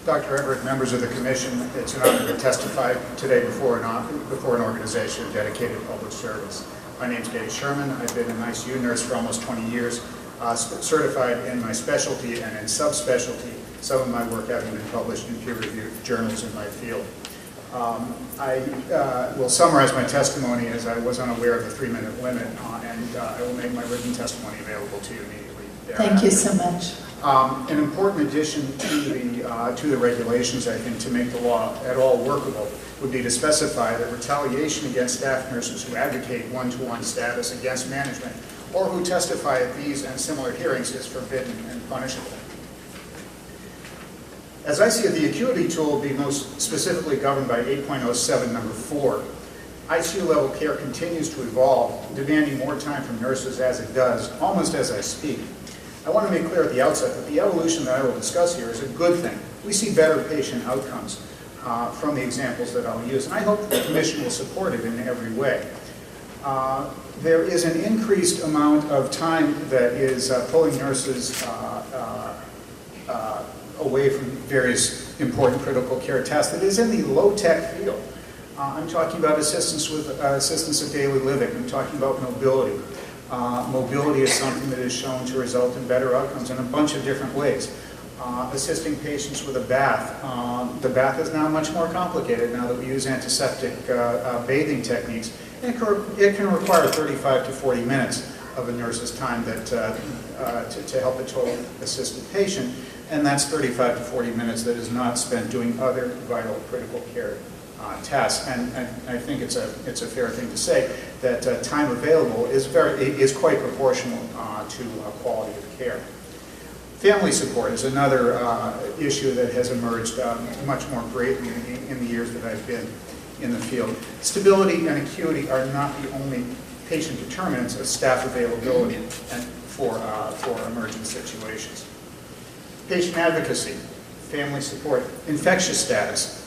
Dr. Everett, members of the Commission, it's an honor to testify today before an organization dedicated to public service. My name is Dave Sherman. I've been an ICU nurse for almost 20 years, certified in my specialty and in subspecialty, some of my work having been published in peer-reviewed journals in my field. I will summarize my testimony as I was unaware of the 3-minute limit, and I will make my written testimony available to you immediately thereafter. Thank you so much. An important addition to the regulations, I think, to make the law at all workable would be to specify that retaliation against staff nurses who advocate one-to-one status against management or who testify at these and similar hearings is forbidden and punishable. As I see it, the acuity tool will be most specifically governed by 8.07 number 4. ICU level care continues to evolve, demanding more time from nurses as it does, almost as I speak. I want to make clear at the outset that the evolution that I will discuss here is a good thing. We see better patient outcomes from the examples that I'll use, and I hope the Commission will support it in every way. There is an increased amount of time that is pulling nurses away from various important critical care tasks that is in the low-tech field. I'm talking about assistance of daily living. I'm talking about mobility. Mobility is something that is shown to result in better outcomes in a bunch of different ways. Assisting patients with a bath. The bath is now much more complicated now that we use antiseptic bathing techniques. And it can require 35 to 40 minutes of a nurse's time to help a total assisted patient. And that's 35 to 40 minutes that is not spent doing other vital critical care tasks. And I think it's a fair thing to say that time available is quite proportional to quality of care. Family support is another issue that has emerged much more greatly in the years that I've been in the field. Stability and acuity are not the only patient determinants of staff availability and for emergent situations. Patient advocacy, family support, infectious status.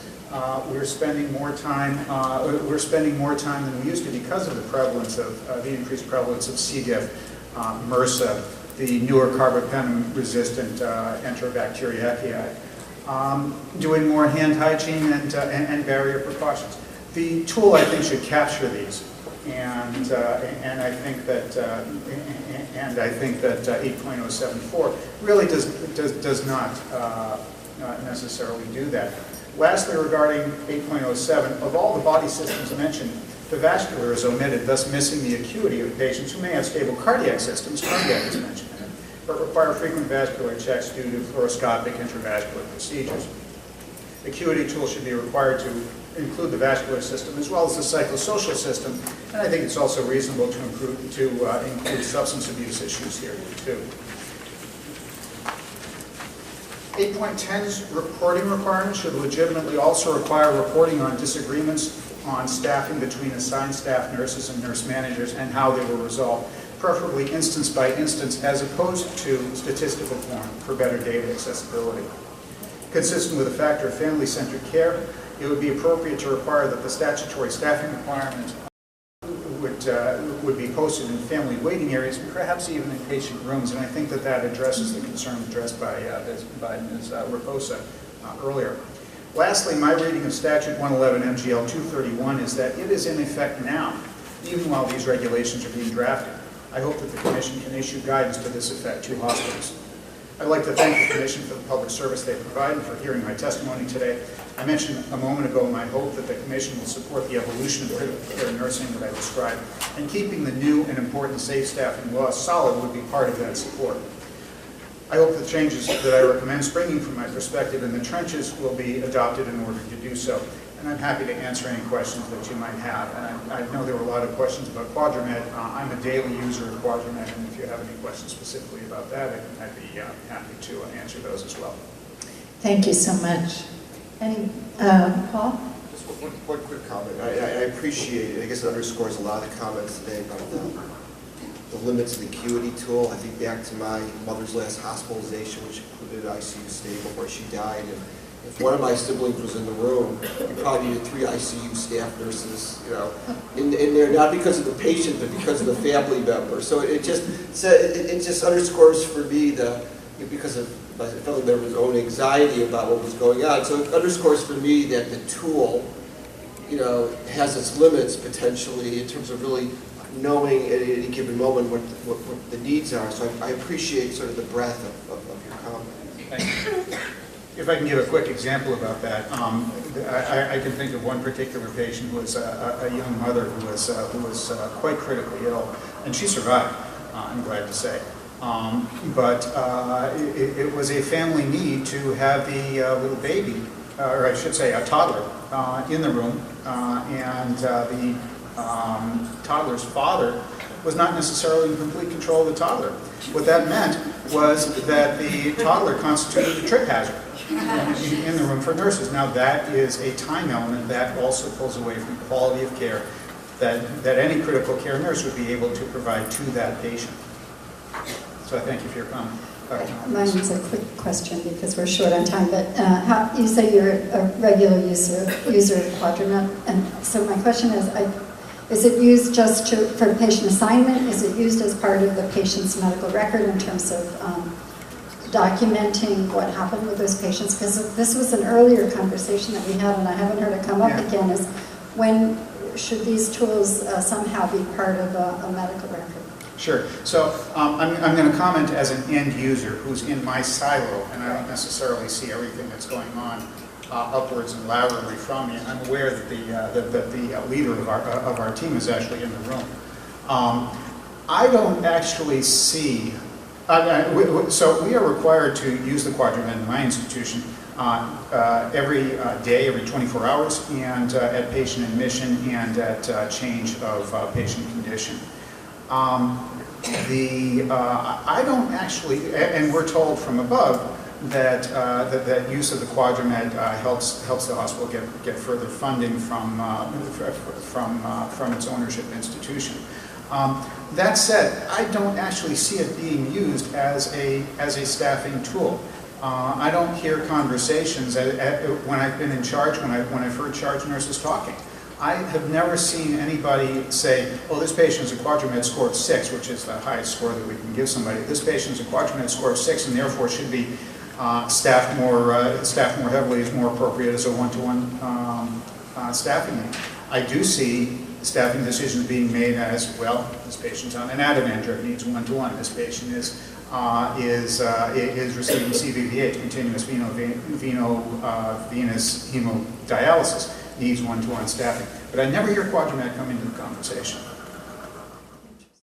We're spending more time than we used to because of the prevalence of the increased prevalence of C. diff, MRSA, the newer carbapenem-resistant Enterobacteriaceae. Doing more hand hygiene and barrier precautions. The tool, I think, should capture these, and I think that 8.074 really does not necessarily do that. Lastly, regarding 8.07, of all the body systems mentioned, the vascular is omitted, thus missing the acuity of patients who may have stable cardiac systems, cardiac is mentioned in it, but require frequent vascular checks due to fluoroscopic intravascular procedures. Acuity tools should be required to include the vascular system as well as the psychosocial system, and I think it's also reasonable to include substance abuse issues here too. 8.10's reporting requirements should legitimately also require reporting on disagreements on staffing between assigned staff nurses and nurse managers and how they were resolved, preferably instance by instance as opposed to statistical form for better data accessibility. Consistent with the factor of family-centered care, it would be appropriate to require that the statutory staffing requirements would be posted in family waiting areas, and perhaps even in patient rooms, and I think that addresses the concern addressed by Ms. Raposa earlier. Lastly, my reading of Statute 111 MGL 231 is that it is in effect now, even while these regulations are being drafted. I hope that the Commission can issue guidance to this effect to hospitals. I'd like to thank the Commission for the public service they provide and for hearing my testimony today. I mentioned a moment ago my hope that the Commission will support the evolution of critical care nursing that I described, and keeping the new and important safe staffing law solid would be part of that support. I hope the changes that I recommend springing from my perspective in the trenches will be adopted in order to do so. And I'm happy to answer any questions that you might have. And I know there were a lot of questions about QuadraMed. I'm a daily user of QuadraMed, and if you have any questions specifically about that, I'd be happy to answer those as well. Thank you so much. Any, Paul? Just one quick comment. I appreciate it. I guess it underscores a lot of the comments today about the limits of the acuity tool. I think back to my mother's last hospitalization, which included an ICU stay before she died. And if one of my siblings was in the room, you probably needed 3 ICU staff nurses, in there, not because of the patient, but because of the family member. So it just underscores for me because of I felt like there was own anxiety about what was going on. So it underscores for me that the tool, has its limits potentially in terms of really knowing at any given moment what the needs are. So I appreciate sort of the breadth of your comment. If I can give a quick example about that, I can think of one particular patient who was a young mother who was quite critically ill, and she survived, I'm glad to say. But it was a family need to have the little baby, or I should say a toddler, in the room, and the toddler's father was not necessarily in complete control of the toddler. What that meant was that the toddler constituted a trip hazard in the room for nurses. Now that is a time element that also pulls away from quality of care that any critical care nurse would be able to provide to that patient. So I thank you for your comment. Mine is a quick question because we're short on time, but you say you're a regular user of QuadraNet, and so my question is it used just for patient assignment? Is it used as part of the patient's medical record in terms of documenting what happened with those patients? Because this was an earlier conversation that we had, and I haven't heard it come up again, is when should these tools somehow be part of a medical record? Sure. So I'm going to comment as an end user who's in my silo, and I don't necessarily see everything that's going on upwards and laterally from me. And I'm aware that the leader of our team is actually in the room. I don't actually see. So we are required to use the QuadraNet in my institution every day, every 24 hours, and at patient admission and at change of patient condition. I don't actually, and we're told from above that that use of the QuadraNet helps the hospital get further funding from its ownership institution. That said, I don't actually see it being used as a staffing tool. I don't hear conversations when I've been in charge, when I've heard charge nurses talking. I have never seen anybody say, oh, this patient's a QuadraNet score of 6, which is the highest score that we can give somebody. This patient's a QuadraNet score of 6 and therefore should be staffed more heavily, is more appropriate as a one-to-one staffing need. I do see staffing decisions being made as, well, this patient's on an Ativan drip, needs one-to-one. This patient is receiving CVVH, continuous venous hemodialysis, needs one-to-one staffing. But I never hear QuadraNet come into the conversation.